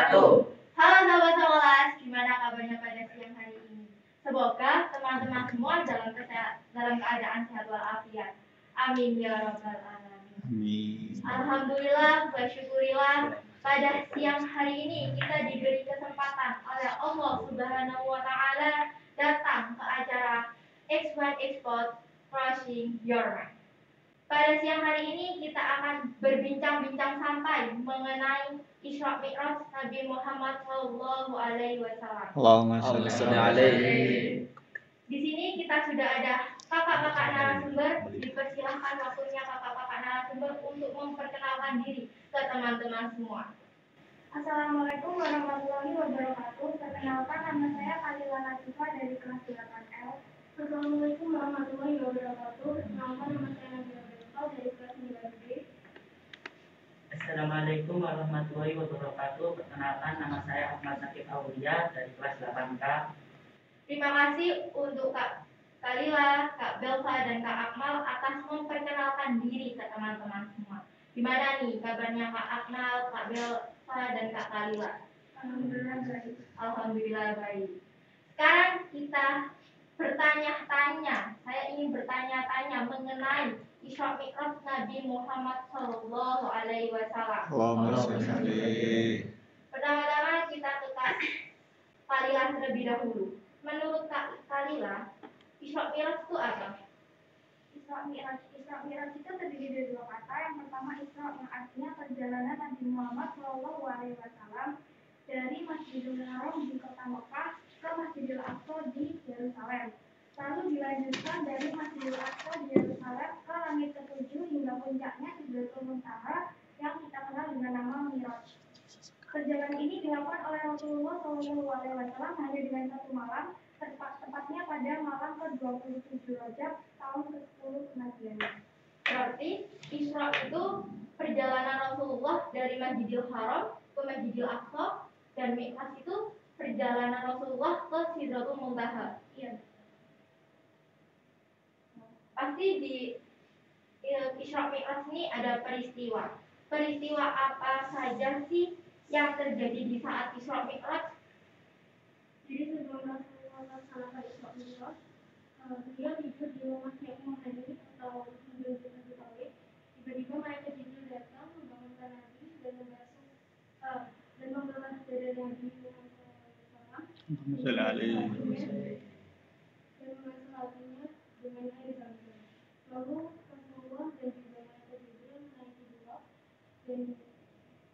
wabarakatuh. Halo sahabat kelas, gimana kabarnya pada siang hari ini? Semoga teman-teman semua dalam keadaan sehat walafiat. Amin ya rabbal alamin. Amin. Alhamdulillah, bersyukurillah pada siang hari ini kita diberi kesempatan oleh Allah Subhanahu wa taala datang ke acara X1 Export Crossing Your Mind. Pada siang hari ini kita akan berbincang-bincang santai mengenai Isra Mi'raj Nabi Muhammad Shallallahu Alaihi Wasallam. Allahumma shalli alaihi. Di sini kita sudah ada kakak-kakak narasumber. Dipersilahkan waktunya kakak-kakak narasumber untuk memperkenalkan diri ke teman-teman semua. Assalamualaikum warahmatullahi wabarakatuh. Perkenalkan, nama saya Kalila Latifa dari kelas 8L. Assalamualaikum warahmatullahi wabarakatuh. Perkenalkan, nama saya Nabila Belkau dari kelas 9B. Assalamualaikum warahmatullahi wabarakatuh. Perkenalkan, nama saya Ahmad Sakib Aulia dari kelas 8K. Terima kasih untuk Kak Kalila, Kak Belva, dan Kak Akmal atas memperkenalkan diri ke teman-teman semua. Gimana nih kabarnya Kak Akmal, Kak Belva, dan Kak Kalila? Alhamdulillah baik. Alhamdulillah baik. Sekarang kita bertanya-tanya. Saya ingin bertanya-tanya mengenai Isra Mi'raj Nabi Muhammad Shallallahu Alaihi Wasallam. Allahumma shalli alaihi. Pertama-tama kita ke Kak Kalila terlebih dahulu. Menurut Kak Kalila, Isra Mi'raj itu apa? Isra Mi'raj itu terdiri dari dua kata. Yang pertama Isra, yang artinya perjalanan Nabi Muhammad SAW dari Masjidil Haram di kota Mekah ke Masjidil Aqsa di Yerusalem. Lalu dilanjutkan dari Masjidil Aqsa di Yerusalem ke langit ketujuh hingga puncaknya Sidratul Muntaha yang kita kenal dengan nama Mi'raj. Perjalanan ini dilakukan oleh Rasulullah SAW hanya dengan satu malam, tepatnya pada malam ke-27 Rajab tahun ke-10 kenabiannya. Berarti Isra itu perjalanan Rasulullah dari Masjidil Haram ke Masjidil Aqsa, dan Mi'raj itu perjalanan Rasulullah ke Sidratul Muntaha. Iya. Pasti di Isra Mi'raj ini ada peristiwa. Peristiwa apa saja sih yang terjadi di saat Isra Mi'raj? Jadi sebelum Rasulullah melaksanakan Isra Mi'raj, beliau tidur di rumahnya Imam Hani atau Nabi Abi Thalib. Tiba-tiba malaikat Jibril datang membangunkan Nabi dan membahas dari Nabi Muhammad SAW. Allahumma shalli alaihi. Dan mengasuh hatinya dengan air zam-zam. Lalu Rasulullah dan juga malaikat Jibril menaiki dua, dan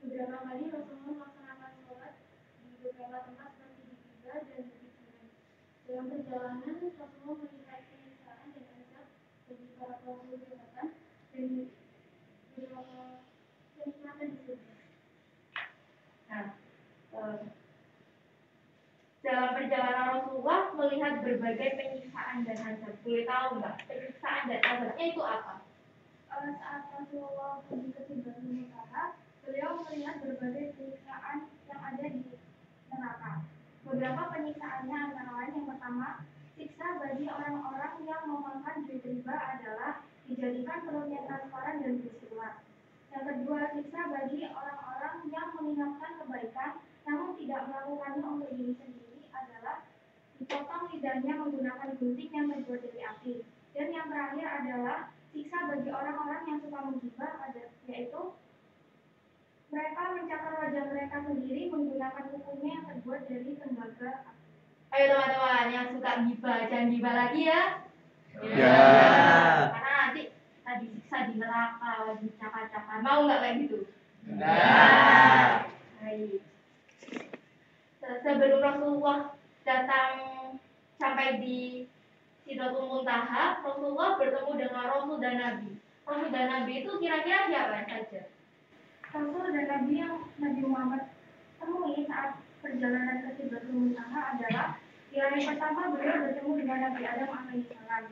beberapa kali Rasulullah melaksanakan sholat di beberapa tempat seperti di Giza dan di Sunan. Dalam perjalanan Rasulullah melihat penyiksaan dan azab bagi para pelaku kejahatan dan beberapa kenikmatan di surga. Nah, dalam perjalanan Rasulullah melihat berbagai penyiksaan dan azab. Boleh tahu nggak penyiksaan dan azabnya itu apa? Saat Rasulullah pergi ke Sidratul Muntaha, beliau melihat berbagai penyiksaan yang ada di neraka. Beberapa penyiksaannya antara lain yang pertama, siksa bagi orang-orang yang memakan duit riba adalah dijadikan perutnya transparan dan bersilat. Yang kedua, siksa bagi orang-orang yang mengingatkan kebaikan namun tidak melakukannya untuk diri sendiri adalah dipotong lidahnya menggunakan gunting yang terbuat dari api. Dan yang terakhir adalah siksa bagi orang-orang yang suka menggibah, yaitu mereka mencakar wajah mereka sendiri menggunakan kukunya yang terbuat dari tembaga. Ayo teman-teman yang suka gibah, jangan gibah lagi ya. Ya. Karena nanti kita disiksa di neraka, dicakar-cakar. Mau nggak kayak gitu? Ya. Baik. Sebelum Rasulullah datang sampai di Sidratul Muntaha, Rasulullah bertemu dengan Rasul dan Nabi. Rasul dan Nabi itu kira-kira siapa saja? Rasul dan Nabi yang Nabi Muhammad temui saat perjalanan ke Sidratul Muntaha adalah di hari pertama beliau bertemu dengan Nabi Adam alaihissalam.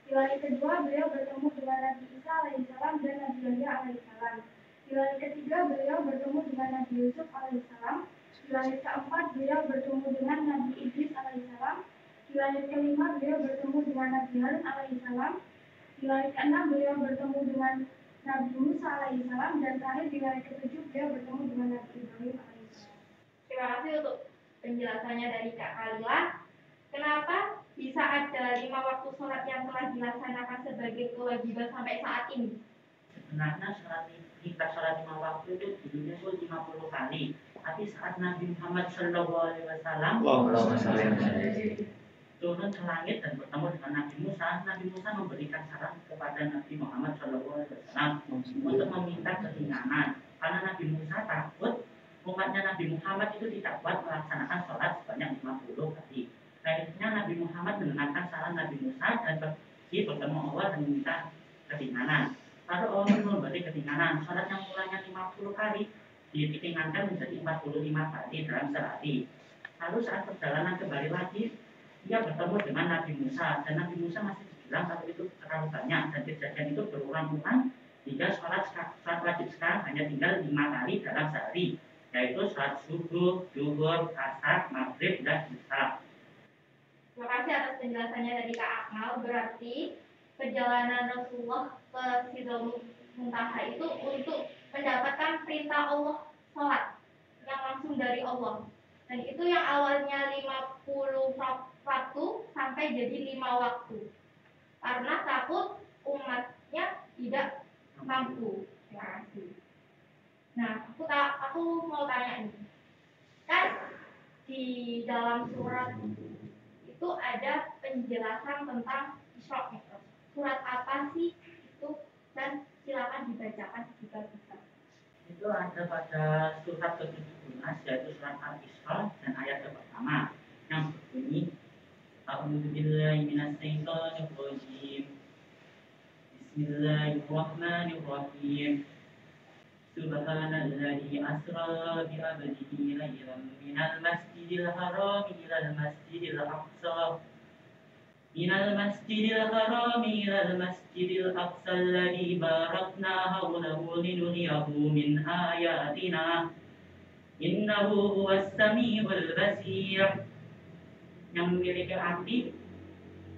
Di hari kedua beliau bertemu dengan Nabi Isa alaihissalam dan Nabi Yahya alaihissalam. Di hari ketiga beliau bertemu dengan Nabi Yusuf alaihissalam. Di hari keempat beliau bertemu dengan Nabi Idris alaihissalam. Di hari kelima beliau bertemu dengan Nabi Harun alaihissalam. Di hari keenam beliau bertemu dengan Nabi Musa alaihissalam, dan terakhir di hari ketujuh beliau bertemu dengan Nabi Ibrahim alaihissalam. kasih untuk penjelasannya dari Kak Kalila. Kenapa bisa ada 5 waktu sholat yang telah dilaksanakan sebagai kewajiban sampai saat ini? Sebenarnya kita sholat 5 waktu itu dulunya itu 50 kali. Tapi saat Nabi Muhammad SAW turun ke langit dan bertemu dengan Nabi Musa memberikan saran kepada Nabi Muhammad SAW untuk meminta keringanan. Karena Nabi Musa takut umatnya Nabi Muhammad itu tidak kuat melaksanakan sholat sebanyak 50 kali. Akhirnya Nabi Muhammad mendengarkan saran Nabi Musa dan pergi bertemu Allah dan meminta keringanan. Lalu Allah memberi keringanan. Sholat yang mulanya 50 kali ditingkatkan menjadi 45 kali dalam sehari. Lalu saat perjalanan kembali lagi, dia bertemu dengan Nabi Musa, dan Nabi Musa masih bilang kalau itu terlalu banyak, dan kejadian itu berulang-ulang hingga sholat wajib sekarang hanya tinggal 5 kali dalam sehari, yaitu sholat subuh, zuhur, asar, maghrib, dan isya. Terima kasih atas penjelasannya dari Kak Akmal. Berarti perjalanan Rasulullah ke Sidratul Muntaha itu untuk mendapatkan perintah Allah sholat yang langsung dari Allah. Dan itu yang awalnya 50 waktu sampai jadi 5 waktu. Karena takut umatnya tidak mampu. Terima kasih. Nah, aku mau tanya nih. Kan di dalam surat itu ada penjelasan tentang Isra Mi'raj. Surat apa sih itu? Dan silakan dibacakan jika bisa. Itu ada pada surat ke-17, yaitu surat Al-Isra, dan ayat yang pertama yang berbunyi A'udzubillahi minasyaitonir rajim. Bismillahirrahmanirrahim. Subhanalladzi asra bi 'abdihi laylan minal masjidil haram ilal masjidil aqsa. Minal masjidil haram ilal masjidil aqsa alladzi barakna hawlahu linuriyahu min ayatina innahu huwas samiul basir. Yang memiliki arti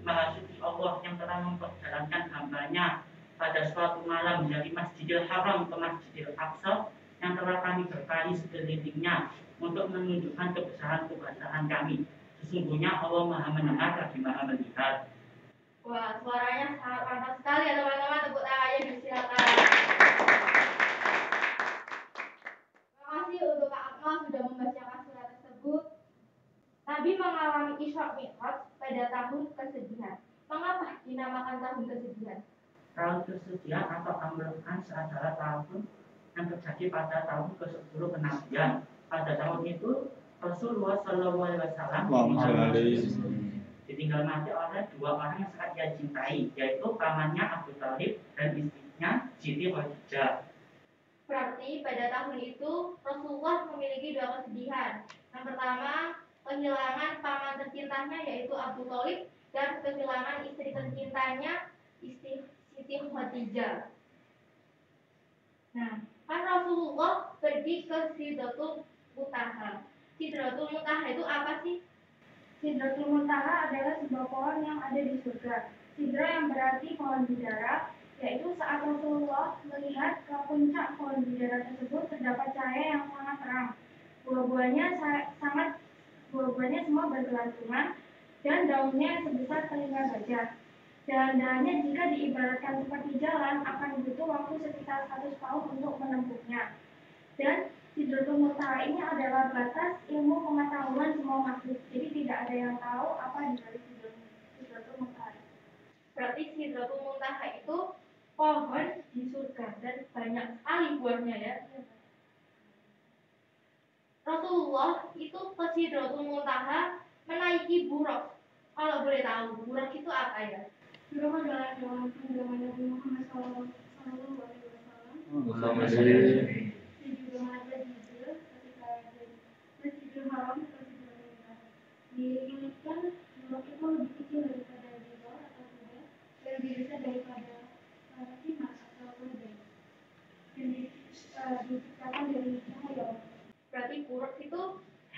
Maha Suci Allah yang telah memperjalankan hambanya pada suatu malam dari Masjidil Haram ke Masjidil Aqsa yang telah kami berkahi sekelilingnya untuk menunjukkan kebesaran kami. Sesungguhnya Allah Maha mendengar lagi Maha melihat. Wah, suaranya sangat mantap sekali ya teman-teman. Tepuk tangannya disilakan. Terima kasih untuk Kak Akmal sudah membacakan surat tersebut. Nabi mengalami Isra Mi'raj pada tahun kesedihan. Mengapa dinamakan tahun kesedihan? Tahun kesedihan atau Amrokan adalah tahun yang terjadi pada tahun ke-10 kenabian. Pada tahun itu Rasulullah SAW ditinggal mati oleh 2 orang yang sangat dia cintai, yaitu pamannya Abu Thalib dan istrinya Siti Khadijah. Berarti pada tahun itu Rasulullah memiliki 2 kesedihan. Yang pertama, kehilangan paman tercintanya yaitu Abu Thalib, dan kehilangan istri tercintanya Siti Khadijah. Nah, kan Rasulullah pergi ke Sidratul Muntaha. Sidratul Muntaha itu apa sih? Sidratul Muntaha adalah sebuah pohon yang ada di surga. Sidra yang berarti pohon bidara, yaitu saat Rasulullah melihat ke puncak pohon bidara tersebut terdapat cahaya yang sangat terang. Buah-buahnya semua bergelantungan dan daunnya sebesar telinga gajah. Dahan-dahannya jika diibaratkan seperti jalan akan butuh waktu sekitar 100 tahun untuk menempuhnya. Dan Sidratul Muntaha ini adalah batas ilmu pengetahuan semua makhluk. Jadi tidak ada yang tahu apa di balik Sidratul Muntaha. Berarti Sidratul Muntaha itu pohon di surga dan banyak sekali buahnya ya. Rasulullah itu ke Sidratul Muntaha menaiki buraq. Kalau boleh tahu, buraq itu apa ya? Buraq adalah hewan penggambar Nabi Muhammad SAW. Dan juga ada Jibril ketika Masjidil Haram ke Sidratul Muntaha. Diriwayatkan buraq itu lebih kecil daripada jabal atau kuda dan lebih besar daripada simak atau keledai. Dan diciptakan dari cahaya. Berarti buraq itu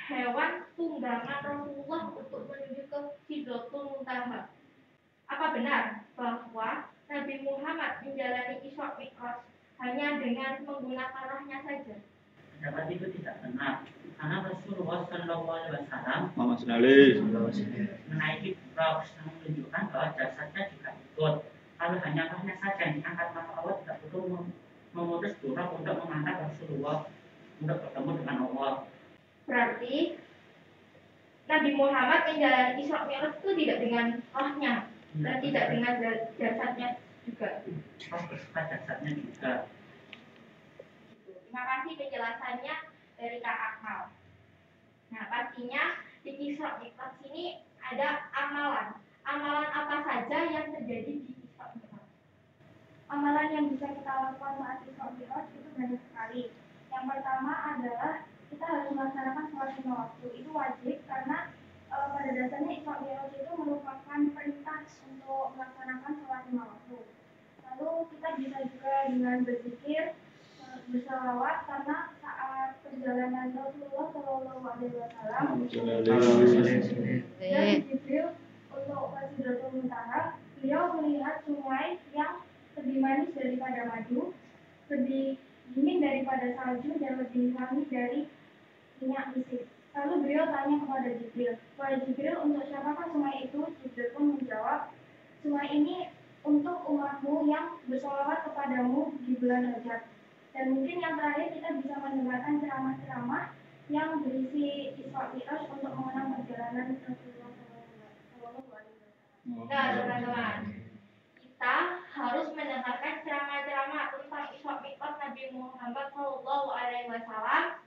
hewan tunggangan Rasulullah untuk menuju ke Sidratul Muntaha. Apa benar bahwa Nabi Muhammad menjalani Isra Mi'raj hanya dengan menggunakan rohnya saja? Pendapat itu tidak benar, Karena Rasulullah Shallallahu Alaihi Wasallam Muhammad Sallallahu menaiki buraq yang menunjukkan bahwa jasadnya juga ikut. Kalau hanya rohnya saja yang diangkat, maka Allah tidak perlu memutus buraq untuk mengangkat Rasulullah untuk bertemu dengan Allah. Berarti Nabi Muhammad menjalani Isra Mi'raj itu tidak dengan rohnya dan tidak dengan jasadnya juga. Oh, beserta jasadnya juga. Terima kasih penjelasannya dari Kak Akmal. Nah, pastinya di Isra Mi'raj ini ada amalan. Amalan apa saja yang terjadi di Isra Mi'raj? Amalan yang bisa kita lakukan saat Isra Mi'raj itu banyak sekali. Yang pertama adalah kita harus melaksanakan sholat lima waktu. Itu wajib karena pada dasarnya Isra Mi'raj itu merupakan perintah untuk melaksanakan sholat lima waktu. Lalu kita bisa juga dengan berzikir, bersalawat, karena saat perjalanan Rasulullah Shallallahu Alaihi Wasallam dan Jibril untuk ke Sidratul Muntaha, beliau melihat sungai yang lebih manis daripada madu, lebih dingin daripada salju, dan lebih wangi dari minyak misik. Lalu beliau tanya kepada Jibril, "Wahai Jibril, untuk siapakah sungai itu?" Jibril pun menjawab, "Sungai ini untuk umatmu yang bersolawat kepadamu di bulan Rajab." Dan mungkin yang terakhir kita bisa mendengarkan ceramah-ceramah yang berisi Isra Mi'raj untuk mengenang perjalanan Rasulullah SAW. Nah, teman-teman, kita harus mendengarkan ceramah-ceramah tentang Isra Mi'raj Nabi Muhammad Shallallahu Alaihi Wasallam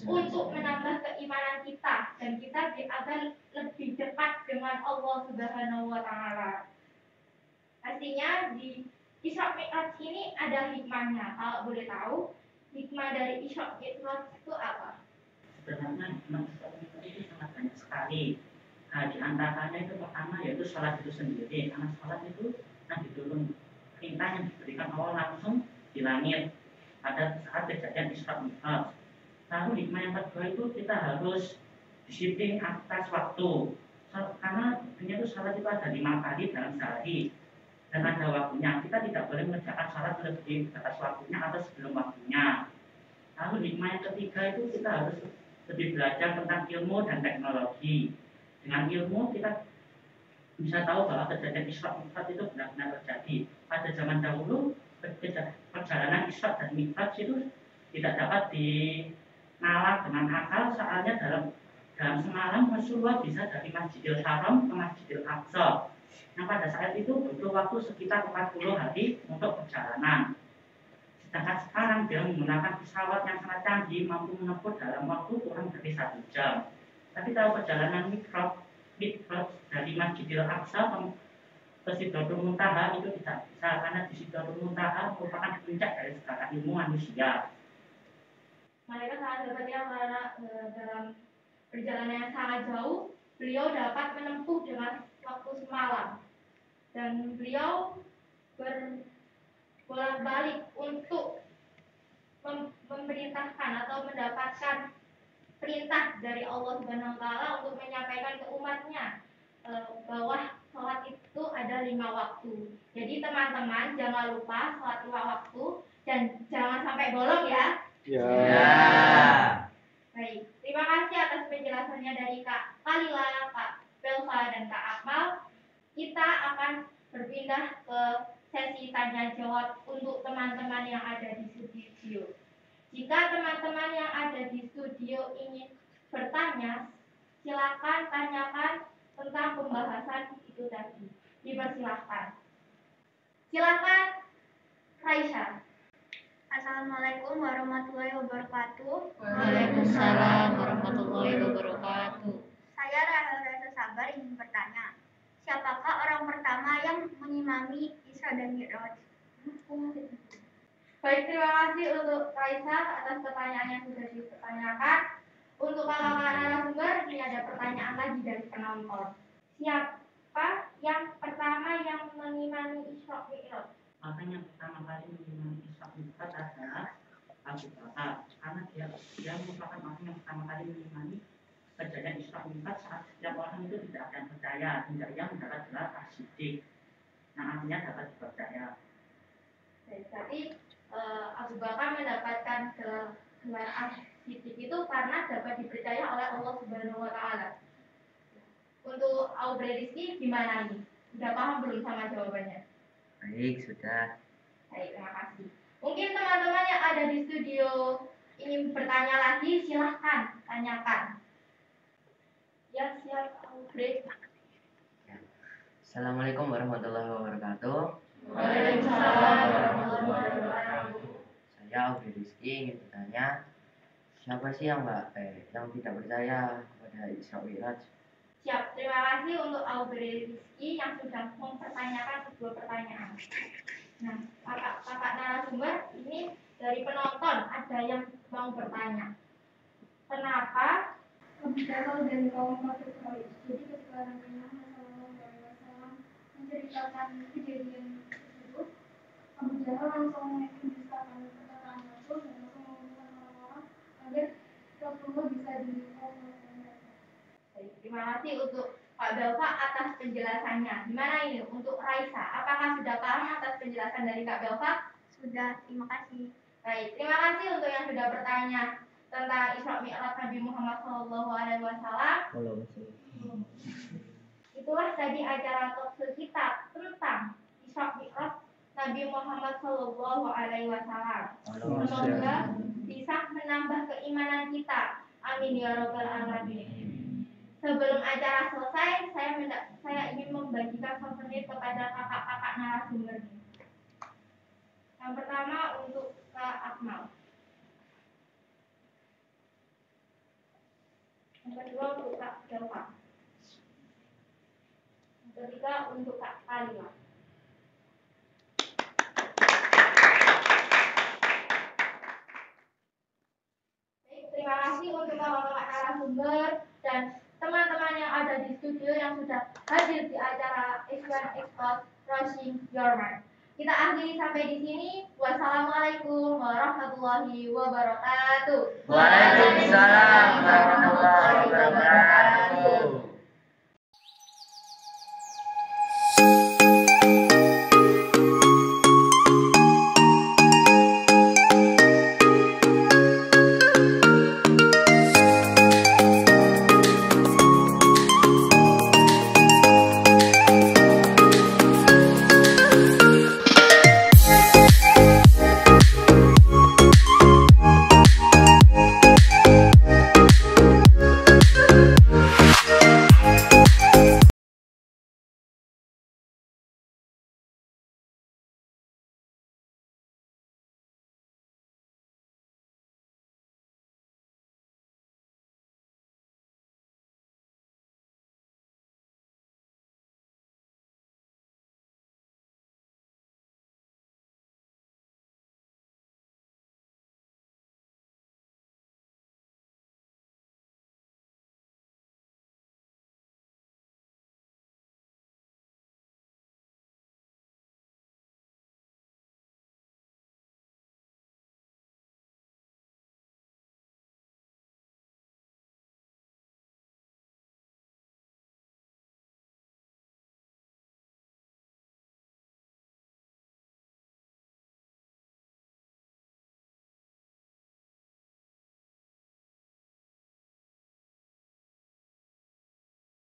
untuk menambah keimanan kita dan kita agar lebih dekat dengan Allah Subhanahu Wa Taala. Pastinya di Isra Mi'raj ini ada hikmahnya. Kalau boleh tahu, hikmah dari Isra Mi'raj itu apa? Sebenarnya hikmah Isra Mi'raj itu sangat banyak sekali. Nah, di antaranya itu pertama yaitu sholat itu sendiri. Karena sholat itu diturun perintah yang diberikan Allah langsung di langit pada saat kejadian Isra Mi'raj. Lalu hikmah yang kedua itu kita harus disiplin atas waktu. Karena dunia itu sholat itu ada 5 kali dalam sehari. Dan ada waktunya, kita tidak boleh mengerjakan sholat lebih atas waktunya atau sebelum waktunya. Lalu hikmah yang ketiga itu kita harus lebih belajar tentang ilmu dan teknologi. Dengan ilmu kita bisa tahu bahwa kejadian Isra Mi'raj itu benar-benar terjadi. Pada zaman dahulu perjalanan Isra dan Mi'raj itu tidak dapat dinalar dengan akal, soalnya dalam semalam Rasulullah bisa dari Masjidil Haram ke Masjidil Aqsa. Yang pada saat itu butuh waktu sekitar 40 hari untuk perjalanan. Sedangkan sekarang dia menggunakan pesawat yang sangat canggih, mampu menempuh dalam waktu kurang dari 1 jam. Tapi kalau perjalanan Mi'raj dari Masjidil Aqsa ke Sidratul Muntaha itu tidak bisa, karena di Sidratul Muntaha merupakan puncak dari segala ilmu manusia. Mereka sangat hebat ya, karena dalam perjalanan yang sangat jauh, beliau dapat menempuh dengan waktu semalam. Dan beliau berbolak-balik untuk memerintahkan atau mendapatkan perintah dari Allah Subhanahu Wa Taala untuk menyampaikan ke umatnya bahwa sholat itu ada 5 waktu. Jadi teman-teman jangan lupa sholat 5 waktu dan jangan sampai bolong ya. Ya. Baik, terima kasih atas penjelasannya dari Kak Kalila, Kak Belva, dan Kak Akmal. Kita akan berpindah ke sesi tanya jawab untuk teman-teman yang ada di studio. Jika teman-teman yang ada di studio ingin bertanya, silakan tanyakan tentang pembahasan itu tadi. Dipersilahkan. Silakan, Raisya. Assalamualaikum warahmatullahi wabarakatuh. Waalaikumsalam warahmatullahi wabarakatuh. Saya Rahel Reza Sabar ingin bertanya, siapakah orang pertama yang mengimami Isra dan Mi'raj? Baik, terima kasih untuk Raisa atas pertanyaan yang sudah dipertanyakan. Untuk kakak-kakak narasumber, ini ada pertanyaan lagi dari penonton. Siapa yang pertama yang mengimani Isra Mi'raj? Maka yang pertama kali mengimani Isra Mi'raj adalah Abu Bakar, karena dia merupakan orang yang pertama kali mengimani kejadian Isra Mi'raj saat setiap orang itu tidak akan percaya hingga ia mendapat gelar As-Siddiq. Nah, artinya dapat dipercaya. Jadi Abu Bakar mendapatkan gelar sidik itu karena dapat dipercaya oleh Allah Subhanahu wa taala. Untuk Aubrey Rizky gimana ini? Sudah paham belum sama jawabannya? Baik, sudah. Baik, terima kasih. Mungkin teman-teman yang ada di studio ingin bertanya lagi, silahkan tanyakan. Ya, siap Aubrey. Assalamualaikum warahmatullahi wabarakatuh. Waalaikumsalam warahmatullahi wabarakatuh. Saya Aubrey Rizky ingin bertanya, siapa sih yang yang tidak percaya kepada Isra Mi'raj? Siap, terima kasih untuk Aubrey Rizky yang sudah mempertanyakan sebuah pertanyaan. Nah, kakak narasumber ini dari penonton ada yang mau bertanya. Kenapa Abu Jahal dan kaum kafir Quraisy? Jadi ketika Nabi Muhammad SAW menceritakan kejadian tersebut, Abu Jahal langsung mendustakan perkataan Rasul dan langsung mengumpulkan orang-orang agar Rasulullah bisa dihukum. Terima kasih untuk Pak Belva atas penjelasannya. Gimana ini untuk Raisa? Apakah sudah paham atas penjelasan dari Kak Belva? Sudah, terima kasih. Baik, terima kasih untuk yang sudah bertanya tentang Isra Mi'raj Nabi Muhammad SAW. Itulah tadi acara talkshow kita tentang Isra Mi'raj Nabi Muhammad SAW. Semoga bisa menambah keimanan kita. Amin ya robbal alamin. Sebelum acara selesai, saya ingin membagikan souvenir kepada kakak-kakak narasumber. Yang pertama untuk Kak Akmal. Yang kedua untuk Kak Delva. Yang ketiga untuk Kak Kalila. Baik, terima kasih untuk kakak-kakak narasumber dan teman-teman yang ada di studio yang sudah hadir di acara X1 Export Rushing Your Mind. Kita akhiri sampai di sini. Wassalamualaikum warahmatullahi wabarakatuh. Waalaikumsalam.